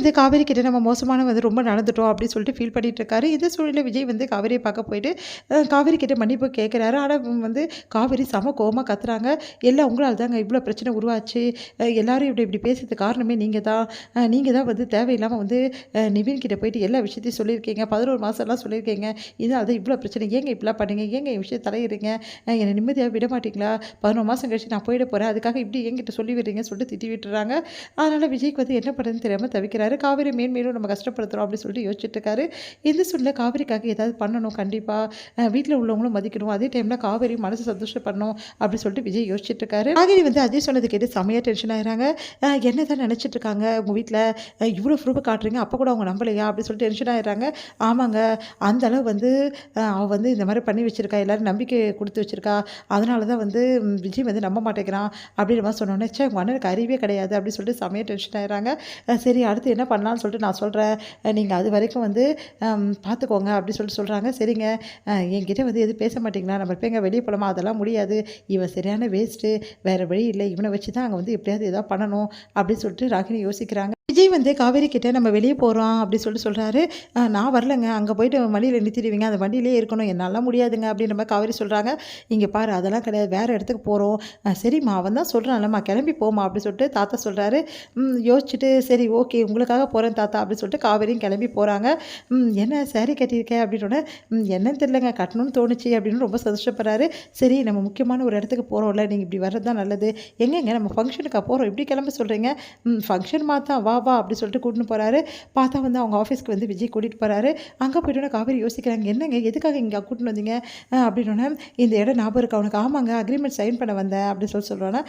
வந்து காவேரி கிட்ட நம்ம மோசமான வந்து ரொம்ப நடந்துட்டோம் அப்படின்னு சொல்லிட்டு ஃபீல் பண்ணிட்டு இருக்காரு. இந்த சூழ்நிலை விஜய் வந்து காவேரியை பார்க்க போயிட்டு காவேரி கிட்ட மன்னிப்பு கேட்குறாரு. ஆனா வந்து காவேரி செம கோவமா கத்துறாங்க. "எல்லாம் உங்களால தாங்க இவ்வளோ பிரச்சனை உருவாச்சு. எல்லாரும் இப்படி இப்படி பேசுறதுக்கு காரணமே நீங்க தான். நீங்க தான் வந்து தேவையில்லாம வந்து நிவின் கிட்ட போயிட்டு எல்லா விஷயத்தையும் சொல்லியிருக்கீங்க. 11 மாசம்லாம் சொல்லியிருக்கீங்க. இதனால தான் இவ்வளோ பிரச்சனை. ஏங்க இப்படிலாம் பண்ணீங்க? ஏங்க என் விஷயம் தலையிடுறீங்க? என்னை நிம்மதியா விட மாட்டீங்களா? 11 மாசம் கழிச்சு நான் போயிட போறேன். அதுக்காக இப்படி என்கிட்ட சொல்லி விடுறீங்கன்னு சொல்லிட்டு திட்டி விட்டுறாங்க. அதனால விஜய்க்கு வந்து என்ன பண்ணுறதுன்னு தெரியாம தவிக்கிறாரு. காவேரி மேன்மேலும் நம்ம கஷ்டப்படுத்துறோம் அப்படின்னு சொல்லிட்டு யோசிச்சுட்டு இருக்காரு. இந்த சூழ்நிலை காவேரிக்காக ஏதாவது பண்ணணும் கண்டிப்பா. வீட்ல உள்ளவங்களும் மதிக்கணும். அதே டைம்ல காவேரி மனசு சந்தோஷப்படணும் அப்படின்னு சொல்லிட்டு விஜய் யோசிச்சுட்டு இருக்காரு. காவேரி வந்து அஜய் சொன்னது கேட்டு செமையா டென்ஷன் ஆயிடுறாங்க. என்னதான் நினைச்சிட்டு இருக்காங்க உங்க வீட்ல? இவ்வளோ ப்ரூஃப் காட்டுறீங்க. அப்போ கூட அவங்க நம்பலையா? அப்படின்னு சொல்லிட்டு டென்ஷன் ஆயிடுறாங்க. ஆமாங்க. அந்த அளவு வந்து அவ வந்து இந்த மாதிரி பண்ணி வச்சிருக்கா. எல்லாரும் நம்பிக்கை குடுத்து வச்சிருக்கா. அதனால தான் வந்து விஜய் வந்து நம்ப மாட்டேங்கிறான் அப்படின்ற மாதிரி சொன்னோன்னே, ச்சே உங்க அண்ணனுக்கு அறிவே கிடையாது அப்படின்னு சொல்லிட்டு செமையா டென்ஷன் ஆயிடுறாங்க. சரி அடுத்து என்ன பண்ணலாம்னு சொல்லிட்டு நான் சொல்றேன். நீங்க அது வரைக்கும் வந்து பார்த்துக்கோங்க அப்படின்னு சொல்லிட்டு சொல்றாங்க. சரிங்க. என்கிட்ட வந்து எதுவும் பேச மாட்டீங்களா? நம்ம எப்போங்க வெளியே போலாமா? அதெல்லாம் முடியாது. இவன் சரியான வேஸ்ட்டு. வேற வழி இல்ல. இவனை வச்சு தான் அங்கே வந்து எப்படியாவது ஏதாவது பண்ணணும் அப்படின்னு சொல்லிட்டு ராகினி யோசிக்கிறாங்க. விஜய் வந்து காவேரி கிட்ட நம்ம வெளியே போகிறோம் அப்படின்னு சொல்லிட்டு சொல்கிறாரு. நான் வரலங்க. அங்கே போயிட்டு வண்டியில் நிறுத்திடுவீங்க. அந்த வண்டியிலே இருக்கணும். என்னாலாம் முடியாதுங்க அப்படின்ற மாதிரி காவேரி சொல்கிறாங்க. இங்கே பாரு அதெல்லாம் கிடையாது. வேறு இடத்துக்கு போகிறோம். சரிம்மா அவன் தான் சொல்கிறான்லம்மா கிளம்பி போமா அப்படின்னு சொல்லிட்டு தாத்தா சொல்கிறாரு. யோசிச்சுட்டு சரி ஓகே உங்களுக்காக போகிறேன் தாத்தா அப்படின்னு சொல்லிட்டு காவேரியும் கிளம்பி போகிறாங்க. என்ன சாரி கட்டியிருக்கேன் அப்படின்னோடனே என்னன்னு தெரியலங்க கட்டணும்னு தோணுச்சு அப்படின்னு ரொம்ப சந்தோஷப்படுறாரு. சரி நம்ம முக்கியமான ஒரு இடத்துக்கு போகிறோம்ல நீங்கள் இப்படி வர்றது தான் நல்லது. எங்கெங்க நம்ம ஃபங்க்ஷனுக்கா போகிறோம் இப்படி கிளம்ப சொல்கிறீங்க? ஃபங்க்ஷன் மாத்தான் வா வா அப்படி சொல்லிட்டு கூட்டின்னு போகிறாரு. பார்த்தா வந்து அவங்க ஆஃபீஸ்க்கு வந்து விஜய் கூட்டிகிட்டு போகிறாரு. அங்கே போய்ட்டோன்னே காவேரி யோசிக்கிறாங்க என்னங்க எதுக்காக இங்கே கூட்டின்னு வந்தீங்க அப்படின்னோடனே இந்த இடம் ஞாபகம் இருக்கா உனக்கு? ஆமாங்க அக்ரிமெண்ட் சைன் பண்ண வந்தேன் அப்படின்னு சொல்கிறோன்னா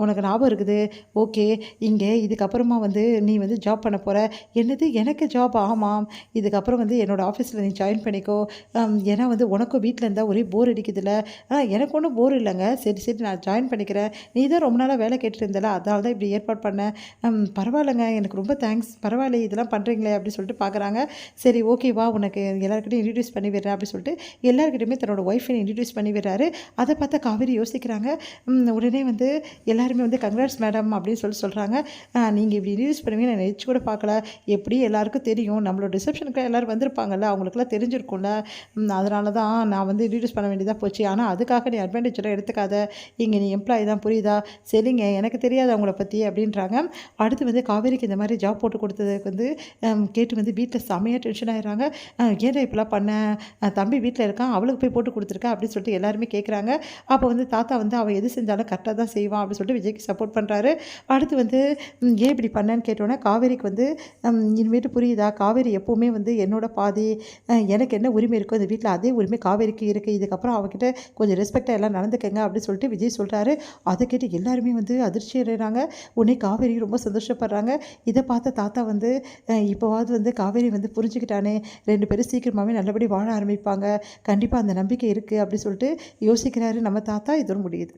உனக்கு ஞாபகம் இருக்குது. ஓகே இங்கே இதுக்கப்புறமா வந்து நீ வந்து ஜாப் பண்ண போகிற. என்னது எனக்கு ஜாப்? ஆமாம் இதுக்கப்புறம் வந்து என்னோடய ஆஃபீஸில் நீ ஜாயின் பண்ணிக்கோ. ஏன்னா வந்து உனக்கும் வீட்டில் இருந்தால் ஒரே போர் அடிக்குதுல்ல. எனக்கு ஒன்றும் போர் இல்லைங்க. சரி சரி நான் ஜாயின் பண்ணிக்கிறேன். நீ தான் ரொம்ப நாளாக வேலை கேட்டுட்டு இருந்தல அதனால தான் இப்படி ஏற்பாடு பண்ணேன். பரவாயில்லைங்க எனக்கு ரொம்ப தேங்க்ஸ். பரவாயில்ல இதெல்லாம் பண்ணுறீங்களே அப்படின்னு சொல்லிட்டு பார்க்குறாங்க. சரி ஓகேவா உனக்கு எல்லாருக்கிட்டையும் இன்ட்ரடியூஸ் பண்ணி விடுறேன் அப்படின்னு சொல்லிட்டு எல்லாருக்கிட்டையுமே தன்னோட ஒய்ஃபை இன்ட்ரடியூஸ் பண்ணி விடுறாரு. அதை பார்த்தா காவேரி யோசிக்கிறாங்க. உடனே வந்து எல்லாருமே வந்து கங்க்ராட்ஸ் மேடம் அப்படின்னு சொல்கிறாங்க. நீங்கள் இப்படி இன்ட்ரடியூஸ் பண்ணுவீங்க நான் நினச்சி கூட பார்க்கல. எப்படி எல்லாருக்கும் தெரியும் நம்மளோட ரிசப்ஷனுக்கு எல்லோரும் வந்திருப்பாங்கல்ல அவங்களுக்குலாம் தெரிஞ்சிருக்கும்ல. அதனால தான் நான் வந்து இன்ட்ரடியூஸ் பண்ண வேண்டியதாக போச்சு. ஆனால் அதுக்காக நீ அட்வான்டேஜெல்லாம் எடுத்துக்காத. இங்கே நீ எம்ப்ளாயி தான் புரியுதா? சரிங்க எனக்கு தெரியாது அவங்கள பற்றி அப்படின்றாங்க. அடுத்து வந்து காவேரிக்கு இந்த மாதிரி ஜாப் போட்டு கொடுத்ததுக்கு வந்து கேட்டு வந்து வீட்டில் செமையாக டென்ஷன் ஆகிடுறாங்க. ஏன்டா இப்படிலாம் பண்ண? தம்பி வீட்டில் இருக்கான் அவளுக்கு போய் போட்டு கொடுத்துருக்கா அப்படின்னு சொல்லிட்டு எல்லாருமே கேட்குறாங்க. அப்போ வந்து தாத்தா வந்து அவள் எது செஞ்சாலும் கரெக்டாக தான் செய்வான் அப்படின்னு சொல்லிட்டு விஜய்க்கு சப்போர்ட் பண்ணுறாரு. அடுத்து வந்து ஏன் இப்படி பண்ணேன்னு கேட்டோன்னே காவேரிக்கு வந்து இனிமேட்டு புரியுதா? காவேரி எப்போவுமே வந்து என்னோட பாதி எனக்கு என்ன உரிமை இருக்கோ இந்த வீட்டில் அதே உரிமை காவேரிக்கு இருக்குது. இதுக்கப்புறம் அவகிட்ட கொஞ்சம் ரெஸ்பெக்டாக எல்லாம் நடந்துக்கங்க அப்படின்னு சொல்லிட்டு விஜய் சொல்கிறாரு. அதை கேட்டு எல்லாருமே வந்து அதிர்ச்சி அடைகிறாங்க. உடனே காவேரி ரொம்ப சந்தோஷப்படுறாங்க. இதை பார்த்த தாத்தா வந்து இப்போவாவது வந்து காவேரி வந்து புரிஞ்சுக்கிட்டானே 2 பேரும் சீக்கிரமாகவே நல்லபடி வாழ ஆரம்பிப்பாங்க. கண்டிப்பாக அந்த நம்பிக்கை இருக்குது அப்படி சொல்லிட்டு யோசிக்கிறாரு நம்ம தாத்தா. இதோடு முடியுது.